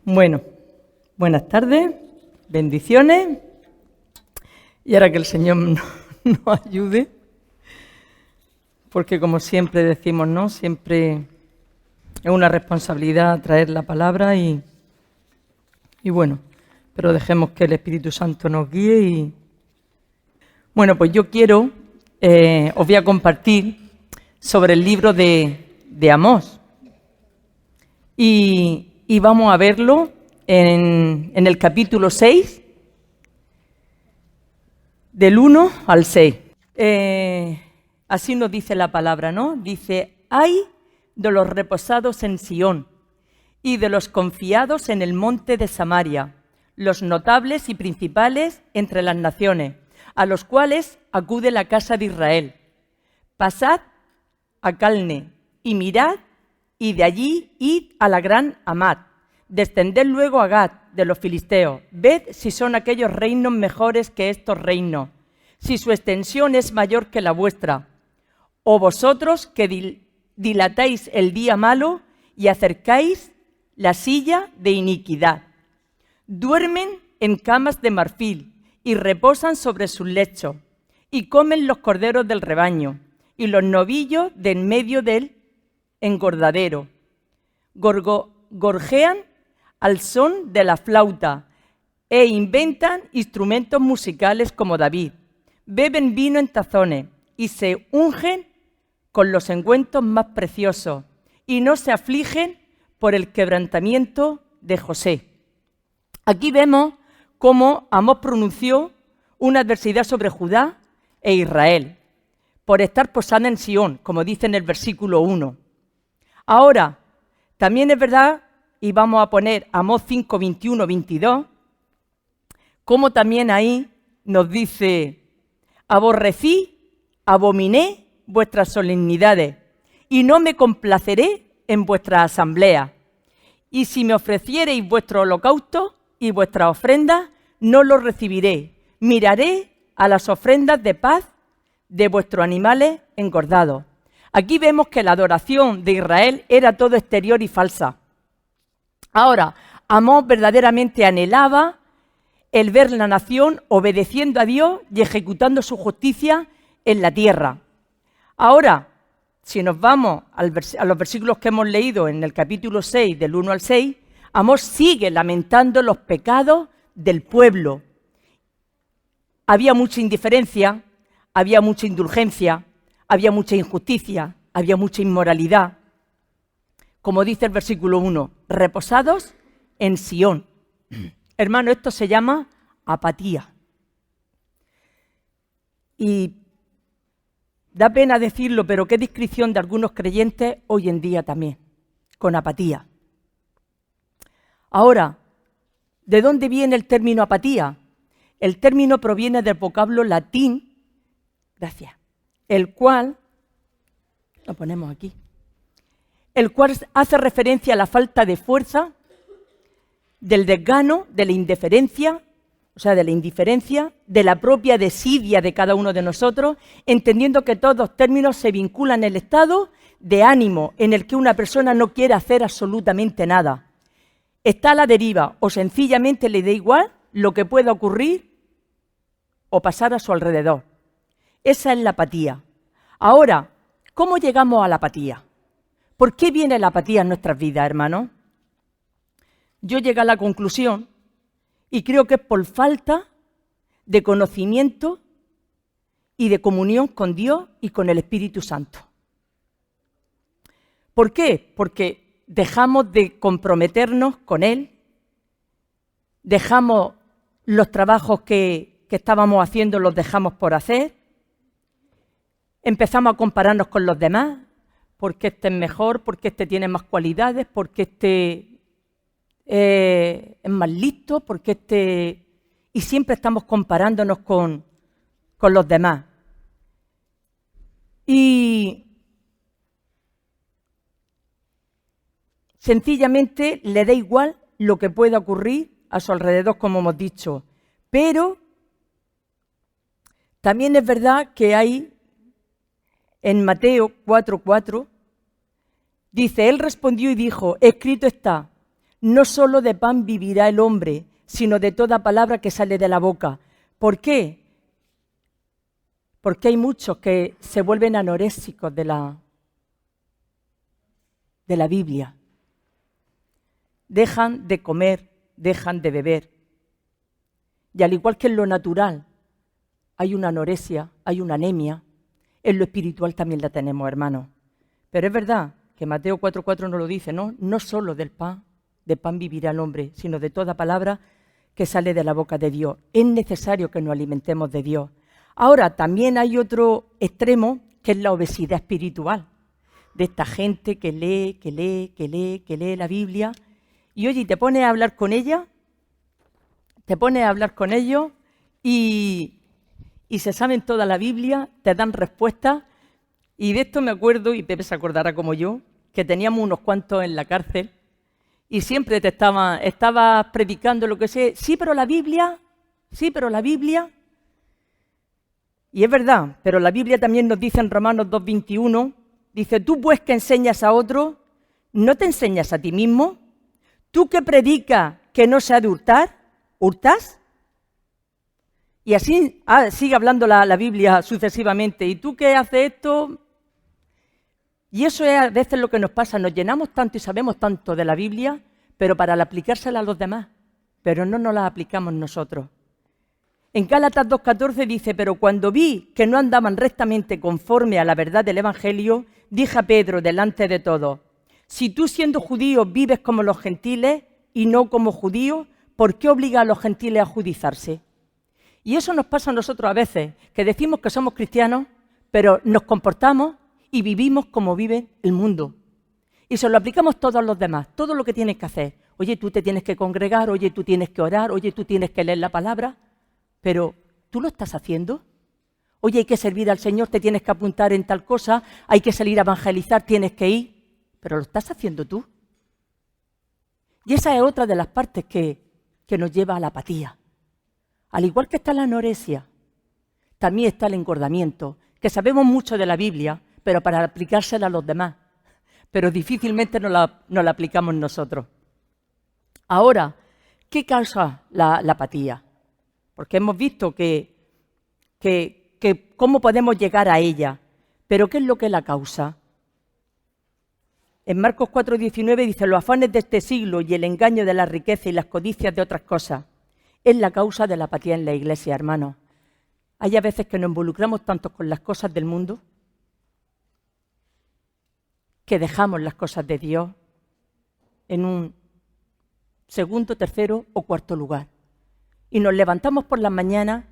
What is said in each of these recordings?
Bueno, buenas tardes, bendiciones, y ahora que el Señor nos ayude, porque como siempre decimos, ¿no? Siempre es una responsabilidad traer la palabra y bueno, pero dejemos que el Espíritu Santo nos guíe y... Bueno, pues yo quiero, os voy a compartir sobre el libro de Amós y vamos a verlo en el capítulo 6, del 1 al 6. Así nos dice la palabra, ¿no? Dice, ¡ay de los reposados en Sión y de los confiados en el monte de Samaria, los notables y principales entre las naciones, a los cuales acude la casa de Israel! Pasad a Calne y mirad, y de allí id a la gran Hamat. Descended luego a Gat de los filisteos. Ved si son aquellos reinos mejores que estos reinos, si su extensión es mayor que la vuestra. O vosotros que dilatáis el día malo y acercáis la silla de iniquidad. Duermen en camas de marfil y reposan sobre sus lechos, y comen los corderos del rebaño y los novillos de en medio del engordadero. Gorjean al son de la flauta e inventan instrumentos musicales como David. Beben vino en tazones y se ungen con los ungüentos más preciosos y no se afligen por el quebrantamiento de José. Aquí vemos cómo Amós pronunció una adversidad sobre Judá e Israel por estar posada en Sión, como dice en el versículo 1. Ahora, también es verdad, y vamos a poner Amós 5, 21, 22, como también ahí nos dice, aborrecí, abominé vuestras solemnidades, y no me complaceré en vuestra asamblea. Y si me ofreciereis vuestro holocausto y vuestras ofrendas, no los recibiré. Miraré a las ofrendas de paz de vuestros animales engordados. Aquí vemos que la adoración de Israel era todo exterior y falsa. Ahora, Amós verdaderamente anhelaba el ver la nación obedeciendo a Dios y ejecutando su justicia en la tierra. Ahora, si nos vamos a los versículos que hemos leído en el capítulo 6, del 1 al 6, Amós sigue lamentando los pecados del pueblo. Había mucha indiferencia, había mucha indulgencia, había mucha injusticia, había mucha inmoralidad. Como dice el versículo 1, reposados en Sión. Hermano, esto se llama apatía. Y da pena decirlo, pero qué descripción de algunos creyentes hoy en día también, con apatía. Ahora, ¿de dónde viene el término apatía? El término proviene del vocablo latín, gracias, el cual, lo ponemos aquí, el cual hace referencia a la falta de fuerza, del desgano, de la indiferencia, de la propia desidia de cada uno de nosotros, entendiendo que todos los términos se vinculan al estado de ánimo en el que una persona no quiere hacer absolutamente nada. Está a la deriva o sencillamente le da igual lo que pueda ocurrir o pasar a su alrededor. Esa es la apatía. Ahora, ¿cómo llegamos a la apatía? ¿Por qué viene la apatía en nuestras vidas, hermanos? Yo llegué a la conclusión, y creo que es por falta de conocimiento y de comunión con Dios y con el Espíritu Santo. ¿Por qué? Porque dejamos de comprometernos con Él, dejamos los trabajos que estábamos haciendo, los dejamos por hacer, empezamos a compararnos con los demás, porque este es mejor, porque este tiene más cualidades, porque este es más listo, porque este... Y siempre estamos comparándonos con los demás. Y sencillamente le da igual lo que pueda ocurrir a su alrededor, como hemos dicho. Pero también es verdad que hay en Mateo 4:4, dice, él respondió y dijo, escrito está, No solo de pan vivirá el hombre, sino de toda palabra que sale de la boca. ¿Por qué? Porque hay muchos que se vuelven anorésicos de la Biblia. Dejan de comer, dejan de beber. Y al igual que en lo natural hay una anorexia, hay una anemia, en lo espiritual también la tenemos, hermanos. Pero es verdad que Mateo 4:4 nos lo dice, ¿no? No solo de pan vivirá el hombre, sino de toda palabra que sale de la boca de Dios. Es necesario que nos alimentemos de Dios. Ahora, también hay otro extremo, que es la obesidad espiritual, de esta gente que lee la Biblia, y oye, te pones a hablar con ella, te pones a hablar con ellos, y se saben toda la Biblia, te dan respuestas, y de esto me acuerdo, y Pepe se acordará como yo, que teníamos unos cuantos en la cárcel, y siempre estabas predicando lo que sé, sí, pero la Biblia, y es verdad, pero la Biblia también nos dice en Romanos 2:21, dice, tú pues que enseñas a otro, ¿no te enseñas a ti mismo? ¿Tú que predicas que no se ha de hurtar, hurtas? Y así sigue hablando la Biblia sucesivamente, ¿y tú que haces esto? Y eso es a veces lo que nos pasa, nos llenamos tanto y sabemos tanto de la Biblia, pero para aplicársela a los demás, pero no nos la aplicamos nosotros. En Gálatas 2:14 dice, pero cuando vi que no andaban rectamente conforme a la verdad del Evangelio, dije a Pedro delante de todos, si tú siendo judío vives como los gentiles y no como judíos, ¿por qué obliga a los gentiles a judizarse? Y eso nos pasa a nosotros a veces, que decimos que somos cristianos, pero nos comportamos y vivimos como vive el mundo. Y se lo aplicamos todos los demás, todo lo que tienes que hacer. Oye, tú te tienes que congregar, oye, tú tienes que orar, oye, tú tienes que leer la palabra, pero ¿tú lo estás haciendo? Oye, hay que servir al Señor, te tienes que apuntar en tal cosa, hay que salir a evangelizar, tienes que ir, pero ¿lo estás haciendo tú? Y esa es otra de las partes que nos lleva a la apatía. Al igual que está la anorexia, también está el engordamiento, que sabemos mucho de la Biblia, pero para aplicársela a los demás. Pero difícilmente nos la aplicamos nosotros. Ahora, ¿qué causa la apatía? Porque hemos visto que cómo podemos llegar a ella, pero ¿qué es lo que la causa? En Marcos 4:19 dice, los afanes de este siglo y el engaño de la riqueza y las codicias de otras cosas es la causa de la apatía en la iglesia, hermanos. Hay a veces que nos involucramos tanto con las cosas del mundo que dejamos las cosas de Dios en un segundo, tercero o cuarto lugar. Y nos levantamos por las mañanas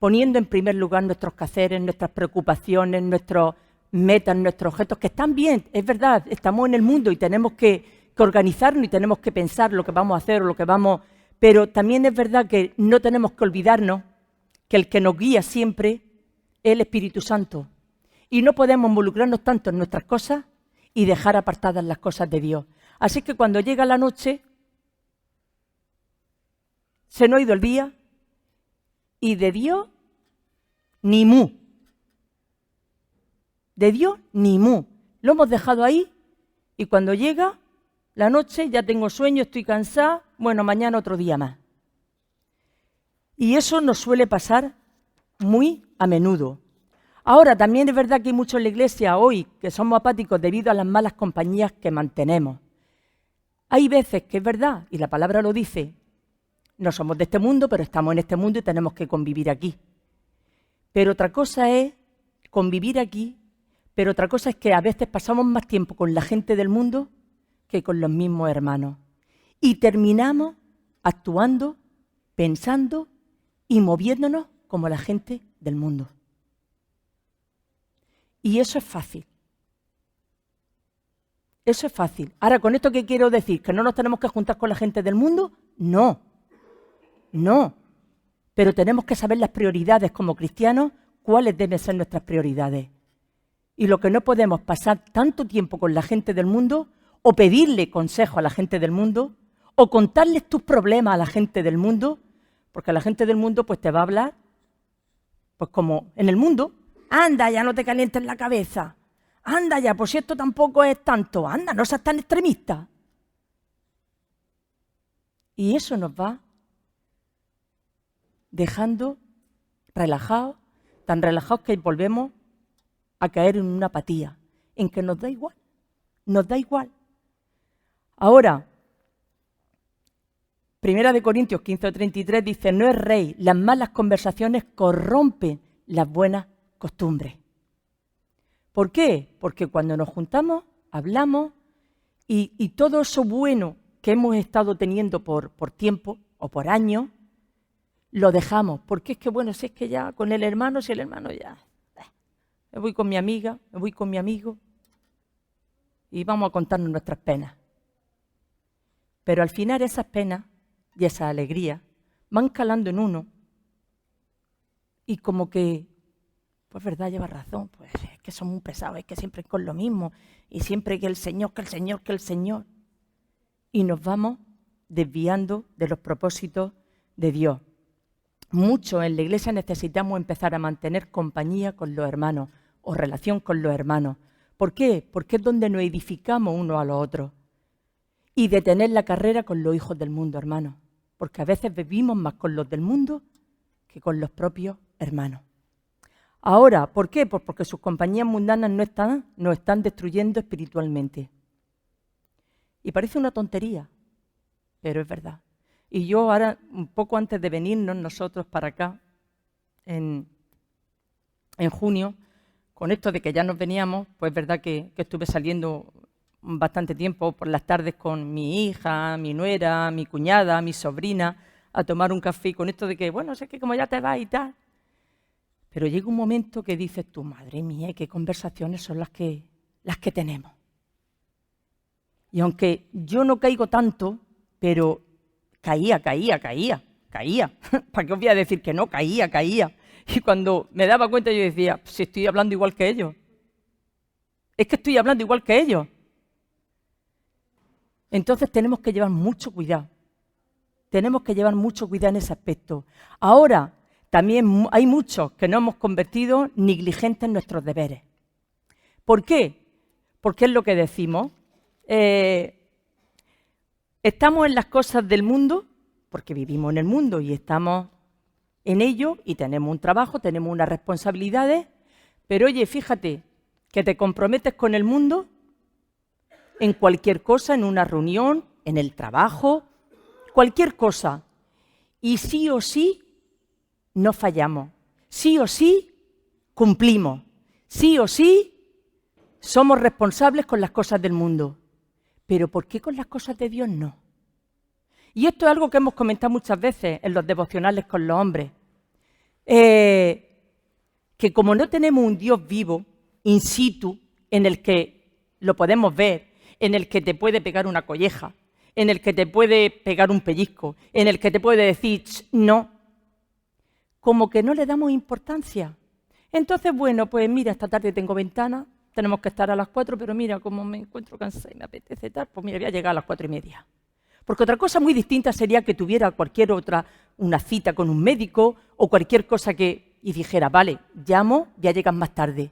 poniendo en primer lugar nuestros quehaceres, nuestras preocupaciones, nuestros metas, nuestros objetos, que están bien, es verdad, estamos en el mundo y tenemos que organizarnos y tenemos que pensar lo que vamos a hacer o lo que vamos... Pero también es verdad que no tenemos que olvidarnos que el que nos guía siempre es el Espíritu Santo. Y no podemos involucrarnos tanto en nuestras cosas y dejar apartadas las cosas de Dios. Así que cuando llega la noche, se nos ha ido el día y de Dios ni mu. De Dios ni mu. Lo hemos dejado ahí y cuando llega la noche ya tengo sueño, estoy cansada, bueno, mañana otro día más. Y eso nos suele pasar muy a menudo. Ahora, también es verdad que hay muchos en la iglesia hoy que somos apáticos debido a las malas compañías que mantenemos. Hay veces que es verdad, y la palabra lo dice, no somos de este mundo, pero estamos en este mundo y tenemos que convivir aquí. Pero otra cosa es convivir aquí, pero otra cosa es que a veces pasamos más tiempo con la gente del mundo que con los mismos hermanos. Y terminamos actuando, pensando y moviéndonos como la gente del mundo. Y eso es fácil. Eso es fácil. Ahora, ¿con esto qué quiero decir? ¿Que no nos tenemos que juntar con la gente del mundo? No. No. Pero tenemos que saber las prioridades como cristianos, cuáles deben ser nuestras prioridades. Y lo que no podemos pasar tanto tiempo con la gente del mundo, o pedirle consejo a la gente del mundo, o contarles tus problemas a la gente del mundo, porque la gente del mundo pues te va a hablar, pues como en el mundo, anda ya, no te calientes la cabeza, anda ya, pues si esto tampoco es tanto, anda, no seas tan extremista. Y eso nos va dejando relajados, tan relajados que volvemos a caer en una apatía, en que nos da igual, nos da igual. Ahora, 1 Corintios 15:33 dice, no es rey, las malas conversaciones corrompen las buenas costumbres. ¿Por qué? Porque cuando nos juntamos, hablamos y todo eso bueno que hemos estado teniendo por tiempo o por años, lo dejamos. Porque es que, bueno, si es que ya con el hermano, si el hermano ya, me voy con mi amiga, me voy con mi amigo y vamos a contarnos nuestras penas. Pero al final esas penas y esa alegría van calando en uno y como que, pues verdad, lleva razón, pues es que somos muy pesados, es que siempre es con lo mismo y siempre que el Señor, que el Señor, que el Señor. Y nos vamos desviando de los propósitos de Dios. Muchos en la iglesia necesitamos empezar a mantener compañía con los hermanos o relación con los hermanos. ¿Por qué? Porque es donde nos edificamos unos a los otros. Y detener la carrera con los hijos del mundo, hermanos. Porque a veces vivimos más con los del mundo que con los propios hermanos. Ahora, ¿por qué? Pues porque sus compañías mundanas nos están destruyendo espiritualmente. Y parece una tontería, pero es verdad. Y yo ahora, un poco antes de venirnos nosotros para acá, en junio, con esto de que ya nos veníamos, pues es verdad que estuve saliendo bastante tiempo por las tardes con mi hija, mi nuera, mi cuñada, mi sobrina, a tomar un café, con esto de que, bueno, sé que como ya te vas y tal. Pero llega un momento que dices tú, madre mía, qué conversaciones son las que tenemos. Y aunque yo no caigo tanto, pero caía. ¿Para qué os voy a decir que no? Caía. Y cuando me daba cuenta yo decía, si estoy hablando igual que ellos. Es que estoy hablando igual que ellos. Entonces tenemos que llevar mucho cuidado. Tenemos que llevar mucho cuidado en ese aspecto. Ahora, también hay muchos que nos hemos convertido negligentes en nuestros deberes. ¿Por qué? Porque es lo que decimos. Estamos en las cosas del mundo, porque vivimos en el mundo y estamos en ello y tenemos un trabajo, tenemos unas responsabilidades, pero oye, fíjate que te comprometes con el mundo en cualquier cosa, en una reunión, en el trabajo, cualquier cosa. Y sí o sí no fallamos, sí o sí cumplimos, sí o sí somos responsables con las cosas del mundo. Pero ¿por qué con las cosas de Dios no? Y esto es algo que hemos comentado muchas veces en los devocionales con los hombres. Que como no tenemos un Dios vivo, in situ, en el que lo podemos ver, en el que te puede pegar una colleja, en el que te puede pegar un pellizco, en el que te puede decir, no, como que no le damos importancia. Entonces, bueno, pues mira, esta tarde tengo ventana, tenemos que estar a las 4, pero mira, como me encuentro cansada y me apetece tal, pues mira, voy a llegar a las 4:30. Porque otra cosa muy distinta sería que tuviera cualquier otra, una cita con un médico o cualquier cosa y dijera, vale, llamo, ya llegas más tarde.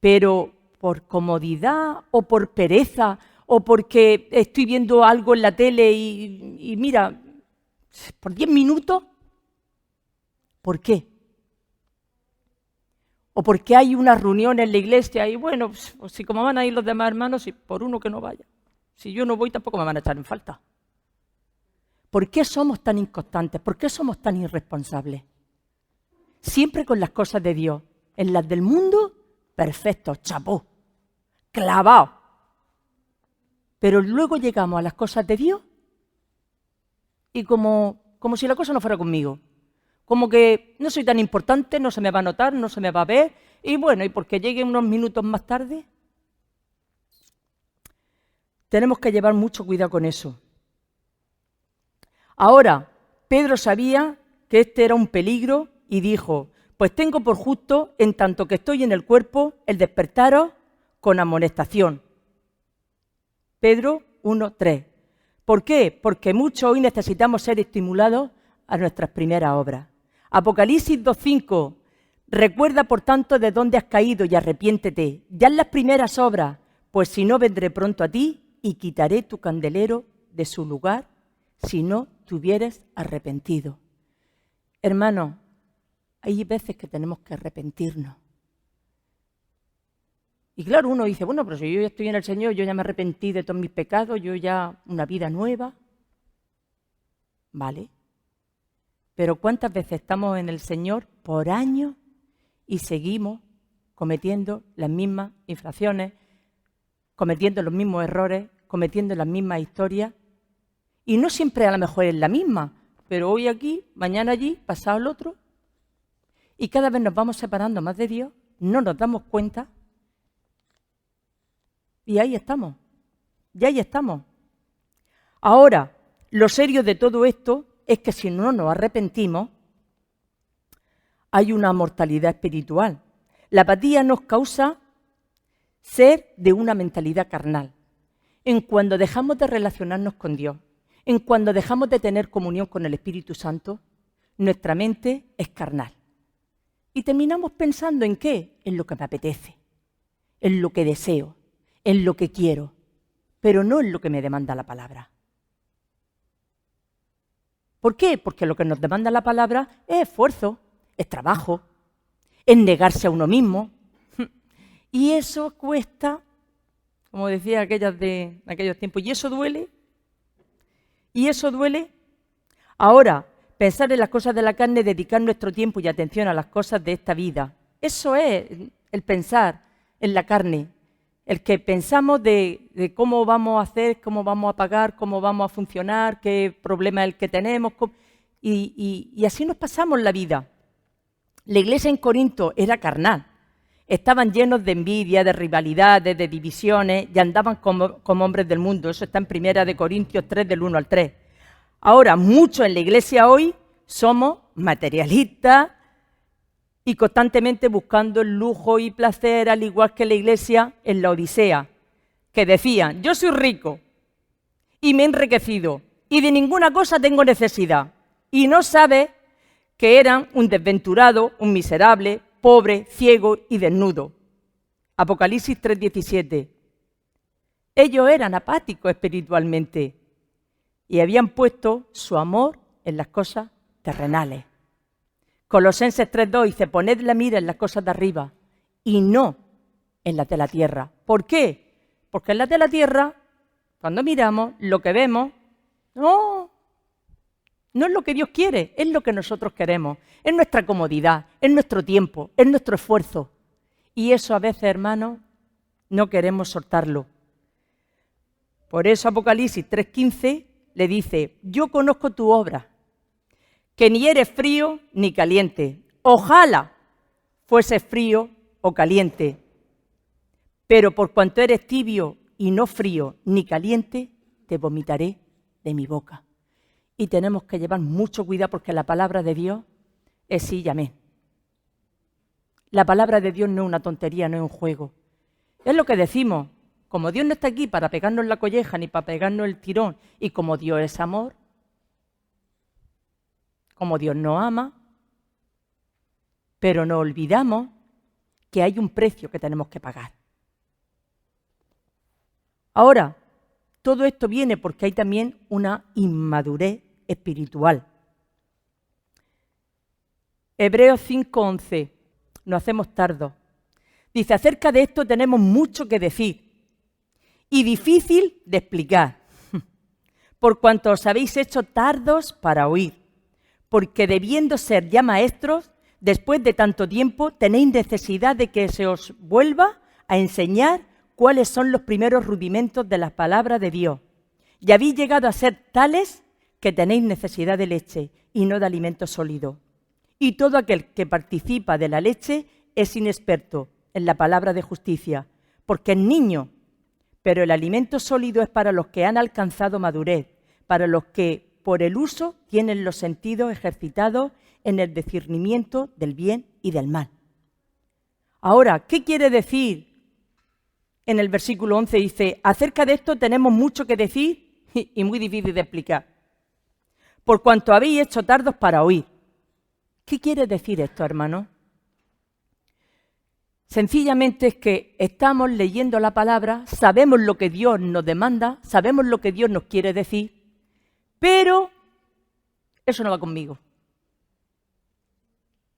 Pero por comodidad o por pereza o porque estoy viendo algo en la tele y mira, por 10 minutos, ¿por qué? O porque hay una reunión en la iglesia y bueno, pues si como van a ir los demás hermanos, si por uno que no vaya. Si yo no voy tampoco me van a echar en falta. ¿Por qué somos tan inconstantes? ¿Por qué somos tan irresponsables? Siempre con las cosas de Dios. En las del mundo, perfecto, chapó, clavado. Pero luego llegamos a las cosas de Dios y como si la cosa no fuera conmigo. Como que no soy tan importante, no se me va a notar, no se me va a ver. Y bueno, y porque llegue unos minutos más tarde, tenemos que llevar mucho cuidado con eso. Ahora, Pedro sabía que este era un peligro y dijo, pues tengo por justo, en tanto que estoy en el cuerpo, el despertaros con amonestación. Pedro 1:3. ¿Por qué? Porque muchos hoy necesitamos ser estimulados a nuestras primeras obras. Apocalipsis 2:5. Recuerda, por tanto, de dónde has caído y arrepiéntete. Ya en las primeras obras, pues si no vendré pronto a ti y quitaré tu candelero de su lugar si no te hubieras arrepentido. Hermanos, hay veces que tenemos que arrepentirnos. Y claro, uno dice, bueno, pero si yo ya estoy en el Señor, yo ya me arrepentí de todos mis pecados, yo ya una vida nueva. Vale. Pero ¿cuántas veces estamos en el Señor por años y seguimos cometiendo las mismas infracciones, cometiendo los mismos errores, cometiendo las mismas historias? Y no siempre a lo mejor es la misma, pero hoy aquí, mañana allí, pasado el otro. Y cada vez nos vamos separando más de Dios, no nos damos cuenta. Y ahí estamos, y ahí estamos. Ahora, lo serio de todo esto es que si no nos arrepentimos, hay una mortalidad espiritual. La apatía nos causa ser de una mentalidad carnal. En cuando dejamos de relacionarnos con Dios, en cuando dejamos de tener comunión con el Espíritu Santo, nuestra mente es carnal. Y terminamos pensando ¿en qué? En lo que me apetece, en lo que deseo, en lo que quiero, pero no en lo que me demanda la palabra. ¿Por qué? Porque lo que nos demanda la palabra es esfuerzo, es trabajo, es negarse a uno mismo. Y eso cuesta, como decía aquellas de aquellos tiempos, y eso duele. Y eso duele. Ahora, pensar en las cosas de la carne, dedicar nuestro tiempo y atención a las cosas de esta vida. Eso es el pensar en la carne. El que pensamos de cómo vamos a hacer, cómo vamos a pagar, cómo vamos a funcionar, qué problema es el que tenemos. Y así nos pasamos la vida. La iglesia en Corinto era carnal. Estaban llenos de envidia, de rivalidades, de divisiones y andaban como hombres del mundo. Eso está en 1 Corintios 3, del 1 al 3. Ahora, muchos en la iglesia hoy somos materialistas y constantemente buscando el lujo y placer, al igual que la iglesia en la Odisea, que decían, yo soy rico y me he enriquecido y de ninguna cosa tengo necesidad. Y no sabe que eran un desventurado, un miserable, pobre, ciego y desnudo. Apocalipsis 3:17. Ellos eran apáticos espiritualmente y habían puesto su amor en las cosas terrenales. Colosenses 3:2 dice, poned la mira en las cosas de arriba y no en las de la tierra. ¿Por qué? Porque en las de la tierra, cuando miramos, lo que vemos, no es lo que Dios quiere, es lo que nosotros queremos. Es nuestra comodidad, es nuestro tiempo, es nuestro esfuerzo. Y eso a veces, hermanos, no queremos soltarlo. Por eso Apocalipsis 3:15 le dice, yo conozco tu obra, que ni eres frío ni caliente. Ojalá fuese frío o caliente. Pero por cuanto eres tibio y no frío ni caliente, te vomitaré de mi boca. Y tenemos que llevar mucho cuidado porque la palabra de Dios es sí y amén. La palabra de Dios no es una tontería, no es un juego. Es lo que decimos. Como Dios no está aquí para pegarnos la colleja ni para pegarnos el tirón, y como Dios es amor, como Dios nos ama, pero no olvidamos que hay un precio que tenemos que pagar. Ahora, todo esto viene porque hay también una inmadurez espiritual. Hebreos 5:11, nos hacemos tardos. Dice, acerca de esto tenemos mucho que decir y difícil de explicar, por cuanto os habéis hecho tardos para oír, porque debiendo ser ya maestros, después de tanto tiempo tenéis necesidad de que se os vuelva a enseñar cuáles son los primeros rudimentos de las palabras de Dios. Y habéis llegado a ser tales que tenéis necesidad de leche y no de alimento sólido. Y todo aquel que participa de la leche es inexperto en la palabra de justicia, porque es niño, pero el alimento sólido es para los que han alcanzado madurez, para los que por el uso tienen los sentidos ejercitados en el discernimiento del bien y del mal. Ahora, ¿qué quiere decir? En el versículo 11 dice, acerca de esto tenemos mucho que decir y muy difícil de explicar, por cuanto habéis hecho tardos para oír. ¿Qué quiere decir esto, hermano? Sencillamente es que estamos leyendo la palabra, sabemos lo que Dios nos demanda, sabemos lo que Dios nos quiere decir, Pero eso no va conmigo.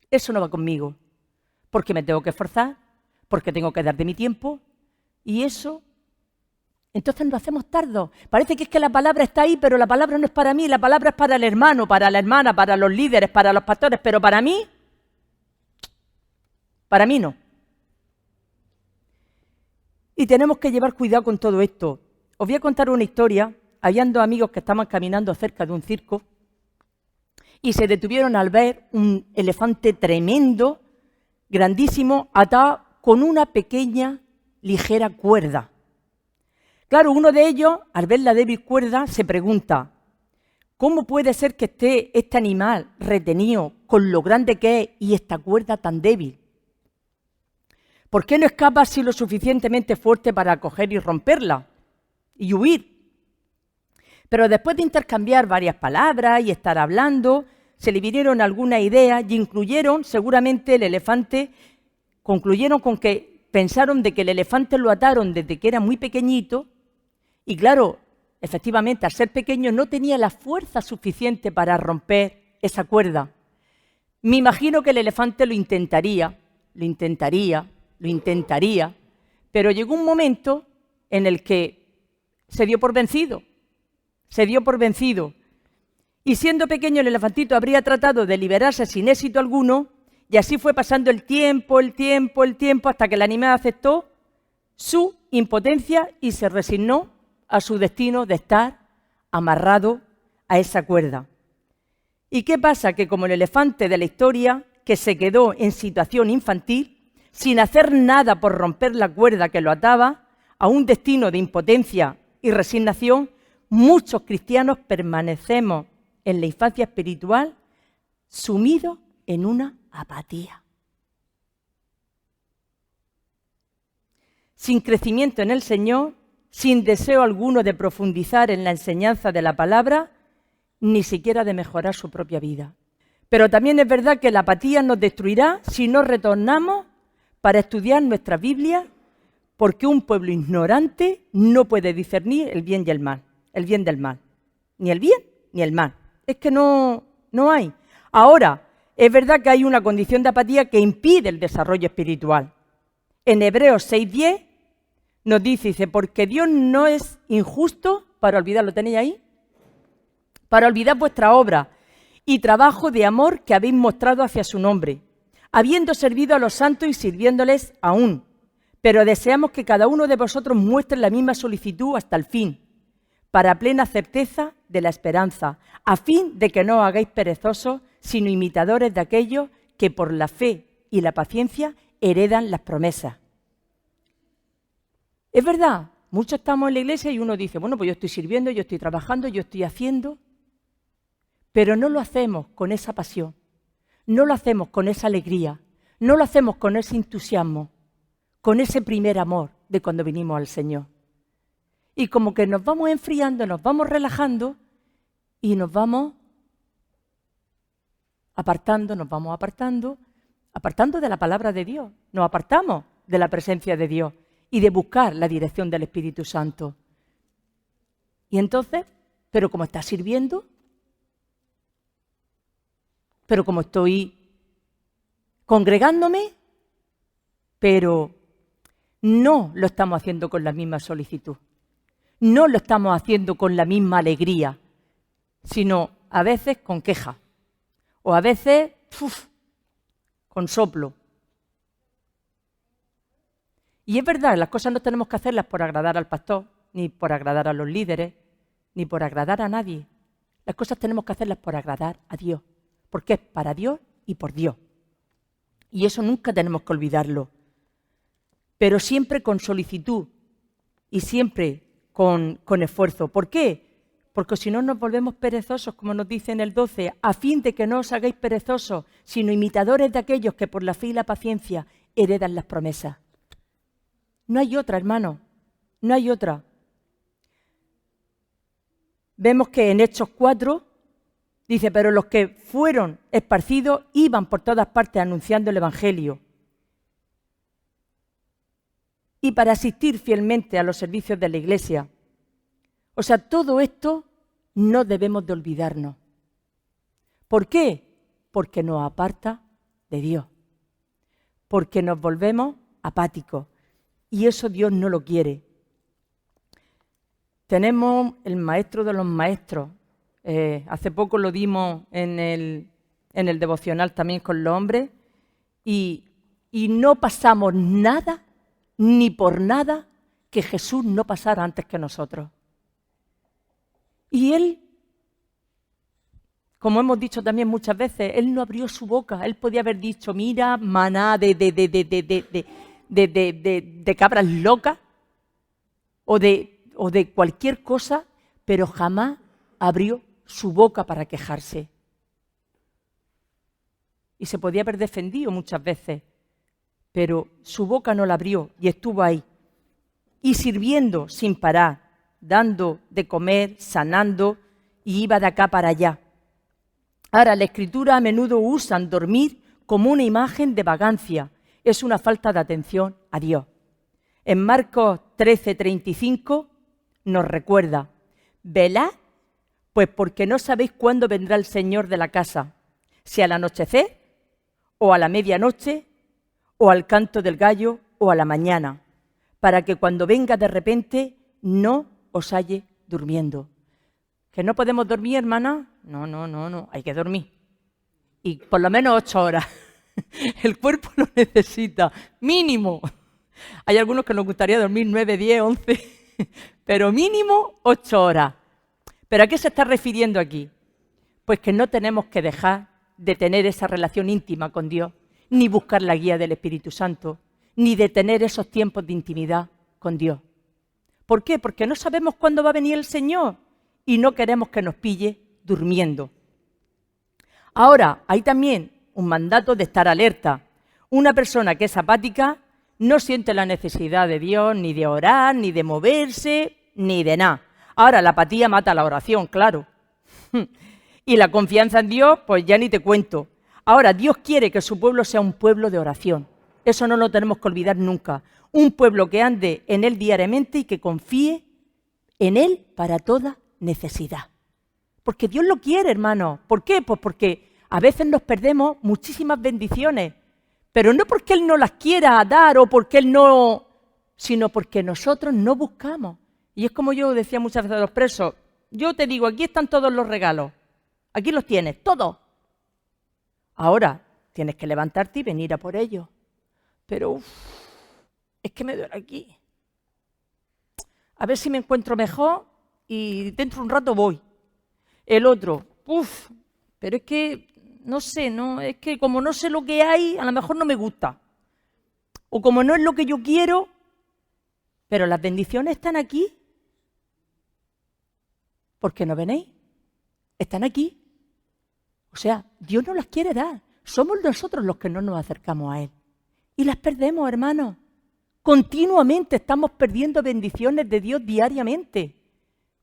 Eso no va conmigo. Porque me tengo que esforzar, porque tengo que dar de mi tiempo, y eso, entonces lo hacemos tardo. Parece que es que la palabra está ahí, pero la palabra no es para mí, la palabra es para el hermano, para la hermana, para los líderes, para los pastores, pero para mí no. Y tenemos que llevar cuidado con todo esto. Os voy a contar una historia. Habían dos amigos que estaban caminando cerca de un circo y se detuvieron al ver un elefante tremendo, grandísimo, atado con una pequeña, ligera cuerda. Claro, uno de ellos, al ver la débil cuerda, se pregunta, ¿cómo puede ser que esté este animal retenido con lo grande que es y esta cuerda tan débil? ¿Por qué no escapa así lo suficientemente fuerte para coger y romperla y huir? Pero después de intercambiar varias palabras y estar hablando, se le vinieron algunas ideas y incluyeron seguramente el elefante, concluyeron con que pensaron de que el elefante lo ataron desde que era muy pequeñito y claro, efectivamente al ser pequeño no tenía la fuerza suficiente para romper esa cuerda. Me imagino que el elefante lo intentaría, pero llegó un momento en el que se dio por vencido. Y siendo pequeño el elefantito habría tratado de liberarse sin éxito alguno, y así fue pasando el tiempo, hasta que el animal aceptó su impotencia y se resignó a su destino de estar amarrado a esa cuerda. ¿Y qué pasa? Que como el elefante de la historia, que se quedó en situación infantil, sin hacer nada por romper la cuerda que lo ataba, a un destino de impotencia y resignación, muchos cristianos permanecemos en la infancia espiritual sumidos en una apatía. Sin crecimiento en el Señor, sin deseo alguno de profundizar en la enseñanza de la palabra, ni siquiera de mejorar su propia vida. Pero también es verdad que la apatía nos destruirá si no retornamos para estudiar nuestra Biblia, porque un pueblo ignorante no puede discernir el bien y el mal, el bien del mal, ni el bien ni el mal. Es que no hay. Ahora, es verdad que hay una condición de apatía que impide el desarrollo espiritual. En Hebreos 6:10 nos dice, porque Dios no es injusto para olvidar, ¿lo tenéis ahí? Para olvidar vuestra obra y trabajo de amor que habéis mostrado hacia su nombre, habiendo servido a los santos y sirviéndoles aún. Pero deseamos que cada uno de vosotros muestre la misma solicitud hasta el fin, para plena certeza de la esperanza, a fin de que no os hagáis perezosos, sino imitadores de aquellos que por la fe y la paciencia heredan las promesas. Es verdad, muchos estamos en la iglesia y uno dice, bueno, pues yo estoy sirviendo, yo estoy trabajando, yo estoy haciendo, pero no lo hacemos con esa pasión, no lo hacemos con esa alegría, no lo hacemos con ese entusiasmo, con ese primer amor de cuando vinimos al Señor. Y como que nos vamos enfriando, nos vamos relajando y nos vamos apartando de la palabra de Dios, nos apartamos de la presencia de Dios y de buscar la dirección del Espíritu Santo. Y entonces, pero como está sirviendo, pero como estoy congregándome, pero no lo estamos haciendo con la misma solicitud, no lo estamos haciendo con la misma alegría, sino a veces con queja, o a veces con soplo. Y es verdad, las cosas no tenemos que hacerlas por agradar al pastor, ni por agradar a los líderes, ni por agradar a nadie. Las cosas tenemos que hacerlas por agradar a Dios, porque es para Dios y por Dios. Y eso nunca tenemos que olvidarlo. Pero siempre con solicitud y siempre con esfuerzo. ¿Por qué? Porque si no nos volvemos perezosos, como nos dice en el 12, a fin de que no os hagáis perezosos, sino imitadores de aquellos que por la fe y la paciencia heredan las promesas. No hay otra, hermano, no hay otra. Vemos que en Hechos 4 dice, pero los que fueron esparcidos iban por todas partes anunciando el Evangelio. Y para asistir fielmente a los servicios de la Iglesia. O sea, todo esto no debemos de olvidarnos. ¿Por qué? Porque nos aparta de Dios, porque nos volvemos apáticos y eso Dios no lo quiere. Tenemos el maestro de los maestros, hace poco lo dimos en el devocional también con los hombres y no pasamos nada, ni por nada, que Jesús no pasara antes que nosotros. Y Él, como hemos dicho también muchas veces, Él no abrió su boca. Él podía haber dicho, mira, maná de cabras locas o de cualquier cosa, pero jamás abrió su boca para quejarse. Y se podía haber defendido muchas veces, pero su boca no la abrió y estuvo ahí. Y sirviendo sin parar, dando de comer, sanando, y iba de acá para allá. Ahora, la Escritura a menudo usan dormir como una imagen de vagancia. Es una falta de atención a Dios. En Marcos 13:35 nos recuerda, velad, pues porque no sabéis cuándo vendrá el Señor de la casa, si al anochecer, o a la medianoche, o al canto del gallo, o a la mañana, para que cuando venga de repente no os halle durmiendo. ¿Que no podemos dormir, hermana? No, hay que dormir. Y por lo menos 8 horas. El cuerpo lo necesita, mínimo. Hay algunos que nos gustaría dormir 9, 10, 11, pero mínimo 8 horas. ¿Pero a qué se está refiriendo aquí? Pues que no tenemos que dejar de tener esa relación íntima con Dios, ni buscar la guía del Espíritu Santo, ni de tener esos tiempos de intimidad con Dios. ¿Por qué? Porque no sabemos cuándo va a venir el Señor y no queremos que nos pille durmiendo. Ahora, hay también un mandato de estar alerta. Una persona que es apática no siente la necesidad de Dios, ni de orar, ni de moverse, ni de nada. Ahora, la apatía mata la oración, claro. Y la confianza en Dios, pues ya ni te cuento. Ahora, Dios quiere que su pueblo sea un pueblo de oración. Eso no lo tenemos que olvidar nunca. Un pueblo que ande en Él diariamente y que confíe en Él para toda necesidad. Porque Dios lo quiere, hermano. ¿Por qué? Pues porque a veces nos perdemos muchísimas bendiciones, pero no porque Él no las quiera dar o porque Él no, sino porque nosotros no buscamos. Y es como yo decía muchas veces a los presos, yo te digo, aquí están todos los regalos, aquí los tienes, todos. Ahora tienes que levantarte y venir a por ellos. Pero es que me duele aquí. A ver si me encuentro mejor y dentro de un rato voy. El otro, pero es que, no sé, es que como no sé lo que hay, a lo mejor no me gusta. O como no es lo que yo quiero, pero las bendiciones están aquí. ¿Por qué no venéis? Están aquí. O sea, Dios nos las quiere dar. Somos nosotros los que no nos acercamos a Él. Y las perdemos, hermanos. Continuamente estamos perdiendo bendiciones de Dios diariamente.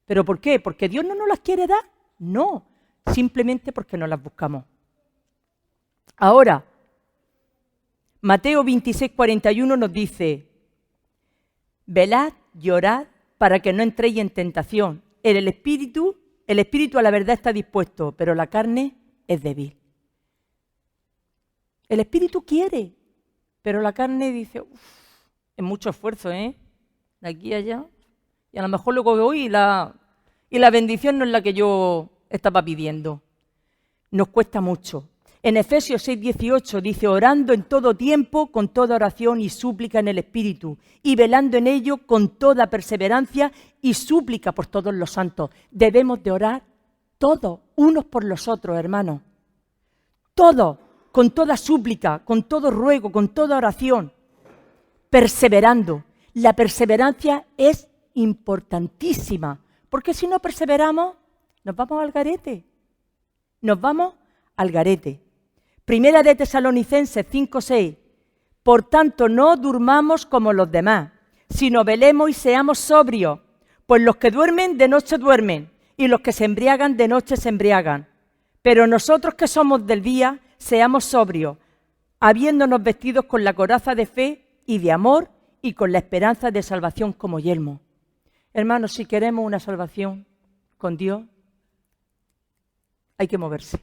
¿Pero por qué? ¿Porque Dios no nos las quiere dar? No, simplemente porque no las buscamos. Ahora, Mateo 26:41 nos dice, velad y orad para que no entréis en tentación. El espíritu a la verdad está dispuesto, pero la carne es débil. El espíritu quiere, pero la carne dice, es mucho esfuerzo, de aquí a allá. Y a lo mejor luego voy y la bendición no es la que yo estaba pidiendo. Nos cuesta mucho. En Efesios 6:18 dice, orando en todo tiempo, con toda oración y súplica en el Espíritu, y velando en ello con toda perseverancia y súplica por todos los santos. Debemos de orar todos, unos por los otros, hermanos. Todos, con toda súplica, con todo ruego, con toda oración, perseverando. La perseverancia es importantísima, porque si no perseveramos, nos vamos al garete. Nos vamos al garete. Primera de Tesalonicenses 5:6. Por tanto, no durmamos como los demás, sino velemos y seamos sobrios, pues los que duermen de noche duermen, y los que se embriagan de noche se embriagan. Pero nosotros que somos del día, seamos sobrios, habiéndonos vestidos con la coraza de fe y de amor y con la esperanza de salvación como yelmo. Hermanos, si queremos una salvación con Dios, hay que moverse.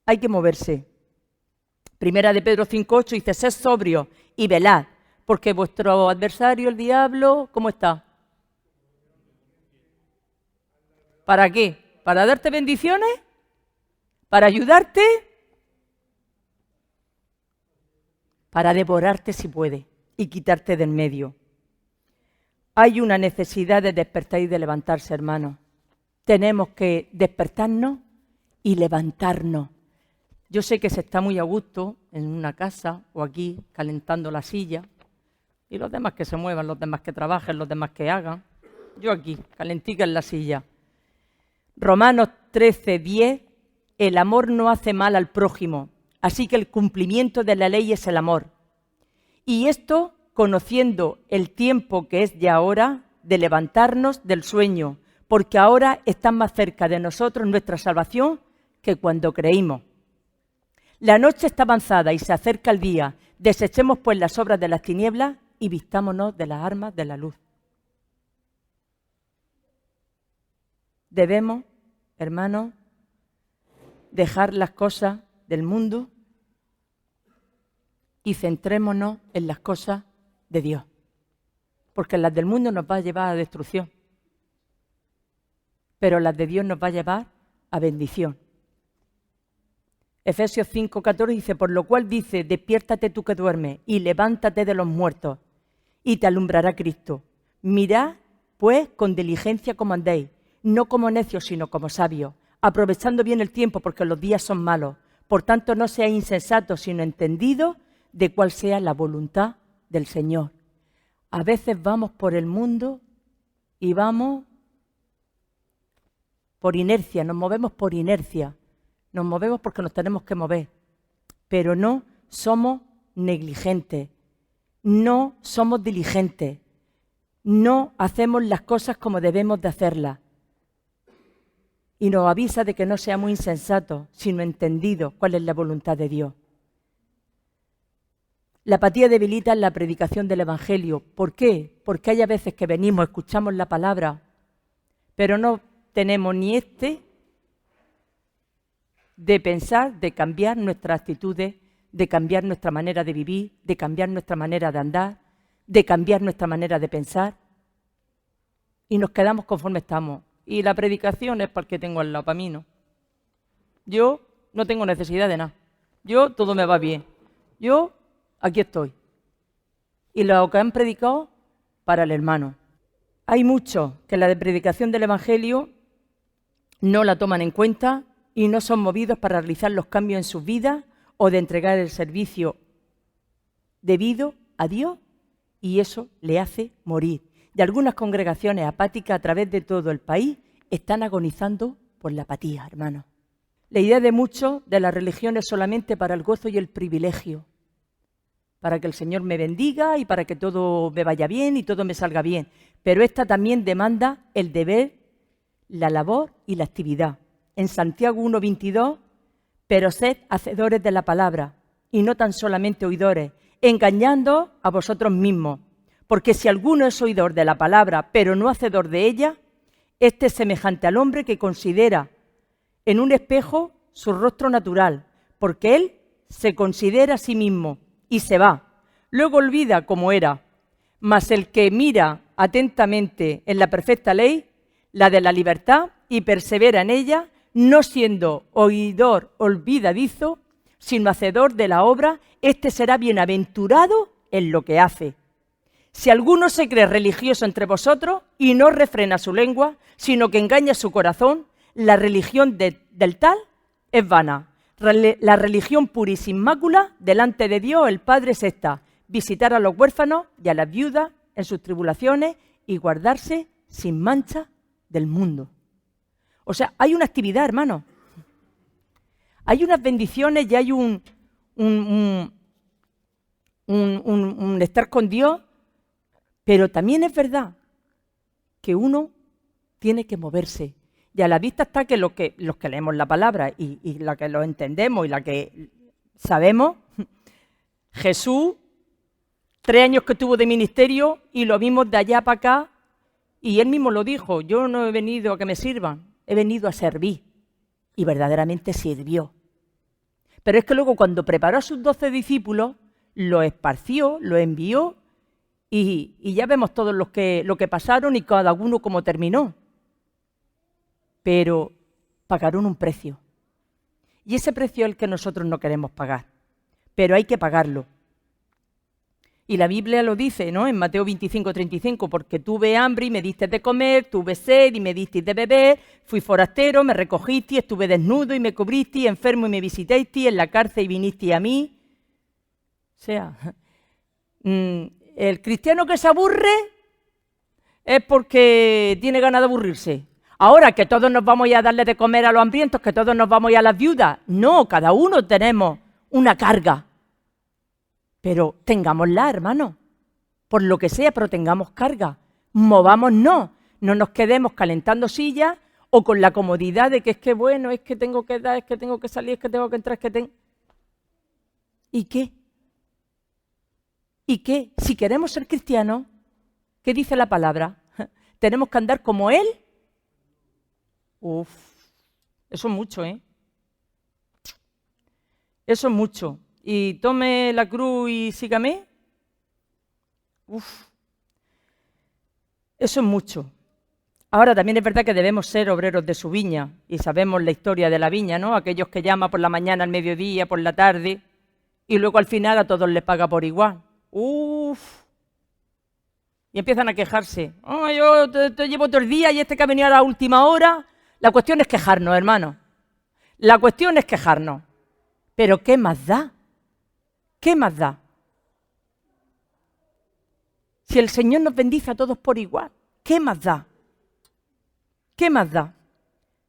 Hay que moverse. Primera de Pedro 5:8 dice, sed sobrios y velad, porque vuestro adversario, el diablo, ¿cómo está? ¿Para qué? ¿Para darte bendiciones? ¿Para ayudarte? Para devorarte si puede y quitarte del medio. Hay una necesidad de despertar y de levantarse, hermanos. Tenemos que despertarnos y levantarnos. Yo sé que se está muy a gusto en una casa o aquí calentando la silla y los demás que se muevan, los demás que trabajen, los demás que hagan. Yo aquí, calentica en la silla. Romanos 13:10, el amor no hace mal al prójimo, así que el cumplimiento de la ley es el amor. Y esto conociendo el tiempo que es ya hora de levantarnos del sueño, porque ahora está más cerca de nosotros nuestra salvación que cuando creímos. La noche está avanzada y se acerca el día. Desechemos pues las obras de las tinieblas y vistámonos de las armas de la luz. Debemos, hermanos, dejar las cosas del mundo y centrémonos en las cosas de Dios, porque las del mundo nos va a llevar a destrucción, pero las de Dios nos va a llevar a bendición. Efesios 5:14 dice, por lo cual dice, despiértate tú que duermes y levántate de los muertos y te alumbrará Cristo. Mirad, pues, con diligencia como andéis, no como necios, sino como sabios, aprovechando bien el tiempo porque los días son malos. Por tanto, no seáis insensatos, sino entendidos de cuál sea la voluntad del Señor. A veces vamos por el mundo y vamos por inercia, nos movemos por inercia. Nos movemos porque nos tenemos que mover, pero no somos negligentes, no somos diligentes, no hacemos las cosas como debemos de hacerlas. Y nos avisa de que no seamos insensatos, sino entendidos cuál es la voluntad de Dios. La apatía debilita la predicación del Evangelio. ¿Por qué? Porque hay a veces que venimos, escuchamos la palabra, pero no tenemos ni de pensar, de cambiar nuestras actitudes, de cambiar nuestra manera de vivir, de cambiar nuestra manera de andar, de cambiar nuestra manera de pensar. Y nos quedamos conforme estamos. Y la predicación es para el que tengo al lado, para mí no. Yo no tengo necesidad de nada. Yo todo me va bien. Yo aquí estoy. Y lo que han predicado para el hermano. Hay muchos que la predicación del Evangelio no la toman en cuenta y no son movidos para realizar los cambios en sus vidas o de entregar el servicio debido a Dios, y eso le hace morir. Y algunas congregaciones apáticas a través de todo el país están agonizando por la apatía, hermanos. La idea de muchos de la religión es solamente para el gozo y el privilegio, para que el Señor me bendiga y para que todo me vaya bien y todo me salga bien. Pero esta también demanda el deber, la labor y la actividad. En Santiago 1:22, pero sed hacedores de la palabra y no tan solamente oidores, engañando a vosotros mismos. Porque si alguno es oidor de la palabra, pero no hacedor de ella, este es semejante al hombre que considera en un espejo su rostro natural, porque él se considera a sí mismo y se va. Luego olvida cómo era. Mas el que mira atentamente en la perfecta ley, la de la libertad, y persevera en ella, no siendo oidor olvidadizo, sino hacedor de la obra, este será bienaventurado en lo que hace. Si alguno se cree religioso entre vosotros y no refrena su lengua, sino que engaña su corazón, la religión del tal es vana. La religión pura y sin mácula delante de Dios el Padre es esta: visitar a los huérfanos y a las viudas en sus tribulaciones y guardarse sin mancha del mundo. O sea, hay una actividad, hermano. Hay unas bendiciones y hay un estar con Dios, pero también es verdad que uno tiene que moverse. Y a la vista está que los que leemos la palabra y la que lo entendemos y la que sabemos, Jesús, 3 años que tuvo de ministerio y lo vimos de allá para acá, y él mismo lo dijo: yo no he venido a que me sirvan, he venido a servir. Y verdaderamente sirvió. Pero es que luego cuando preparó a sus 12 discípulos, los esparció, los envió y ya vemos todos lo que pasaron y cada uno cómo terminó. Pero pagaron un precio. Y ese precio es el que nosotros no queremos pagar. Pero hay que pagarlo. Y la Biblia lo dice, ¿no? En Mateo 25:35, porque tuve hambre y me diste de comer, tuve sed y me disteis de beber, fui forastero, me recogisteis, estuve desnudo y me cubristeis, enfermo y me visitasteis, en la cárcel y vinisteis a mí. O sea, el cristiano que se aburre es porque tiene ganas de aburrirse. Ahora que todos nos vamos a darle de comer a los hambrientos, que todos nos vamos a las viudas. No, cada uno tenemos una carga. Pero tengámosla, hermano. Por lo que sea, pero tengamos carga. Movámonos. No nos quedemos calentando sillas o con la comodidad de que es que bueno, es que tengo que dar, es que tengo que salir, es que tengo que entrar, es que tengo... ¿Y qué? ¿Y qué? Si queremos ser cristianos, ¿qué dice la palabra? ¿Tenemos que andar como Él? Uf, eso es mucho, ¿eh? Eso es mucho. Y tome la cruz y sígame. Uf, eso es mucho. Ahora también es verdad que debemos ser obreros de su viña y sabemos la historia de la viña, ¿no? Aquellos que llaman por la mañana, al mediodía, por la tarde y luego al final a todos les paga por igual. Uf. Y empiezan a quejarse. Oh, yo te llevo todo el día y este que ha venido a la última hora. La cuestión es quejarnos, hermano. La cuestión es quejarnos. Pero ¿qué más da? ¿Qué más da? Si el Señor nos bendice a todos por igual, ¿qué más da? ¿Qué más da?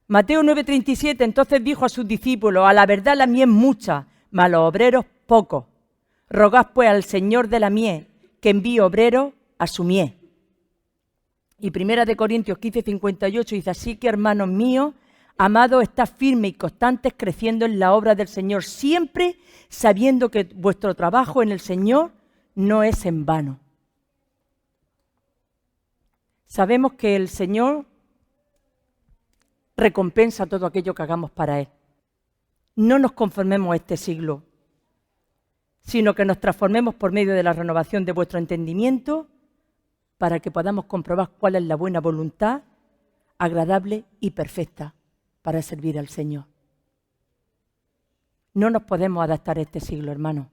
Mateo 9:37, entonces dijo a sus discípulos, a la verdad la mies es mucha, mas los obreros pocos. Rogad pues al Señor de la mies que envíe obreros a su mies. Y 1 Corintios 15:58 dice, así que hermanos míos, amados, estad firmes y constantes creciendo en la obra del Señor, siempre sabiendo que vuestro trabajo en el Señor no es en vano. Sabemos que el Señor recompensa todo aquello que hagamos para Él. No nos conformemos a este siglo, sino que nos transformemos por medio de la renovación de vuestro entendimiento para que podamos comprobar cuál es la buena voluntad, agradable y perfecta para servir al Señor. No nos podemos adaptar a este siglo, hermano.